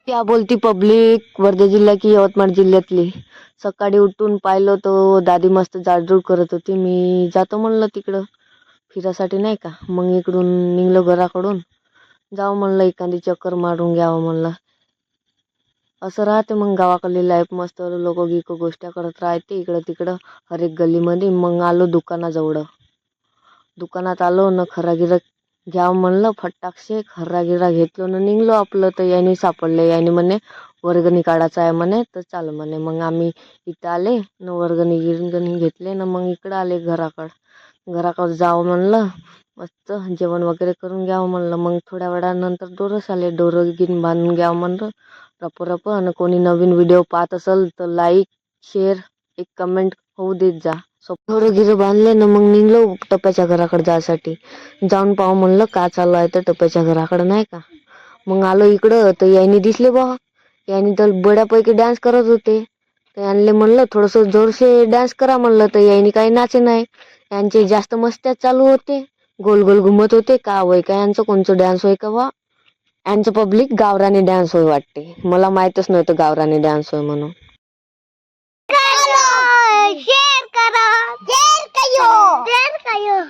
क्या बोलती पब्लिक, वर्धा जिल्हा की यवतमाळ जिल्ह्यातली. सकाळी उठून पाहिलं तर दादी मस्त जाडजूड करत होती. मी जातो म्हणलं तिकडं फिरासाठी नाही का. मग इकडून निघलो घराकडून. जावं म्हणलं एखादी चक्कर मारून घ्यावं म्हणलं. असं राहते मग गावाकडली लाईफ मस्त. लोक गिक गोष्टी करत राहते इकडं तिकडं हर एक गल्लीमध्ये. मग आलो दुकानाजवळ. दुकानात आलो न खरागिरा घ्यावं म्हणलं फटाकशे. खर्रागिरा घेतलो न निघलो आपलं. तर याने सापडले. याने म्हणे वर्गणी काढायचं आहे म्हणे, तर चाल म्हणे. मग आम्ही इथं आले न वर्गणी गिरगणी घेतले ना मग इकडं आले घराकडं जावं म्हणलं. मस्त जेवण वगैरे करून घ्यावं म्हणलं. मग थोड्या वेळानंतर डोरस आले. डोरं गिन बांधून घ्यावं म्हणलं रप. आणि कोणी नवीन व्हिडिओ पाहत असेल तर लाईक शेअर एक कमेंट होऊ देत जा. ढोरं गिरं बांधले ना मग निघलो टप्प्याच्या घराकडे जायसाठी. जाऊन पाहू म्हणलं का चालू आहे तर टप्प्याच्या घराकडे नाही का. मग आलो इकडं तर यायनी दिसले बा. याने तर बड्यापैकी डान्स करत होते. तर यांना म्हणलं थोडस जोरशे डान्स करा म्हणलं. तर यायनी काही नाचे नाही. यांचे जास्त मस्त्याच चालू होते. गोल गोल घुमत होते. का वय का यांचं कोणचं डान्स होय का बा. यांचं पब्लिक गावरानी डान्स होय वाटते. मला माहितच नव्हतं गावरानी डान्स होय म्हणून. शेअर करा शेअर करा शेअर करा.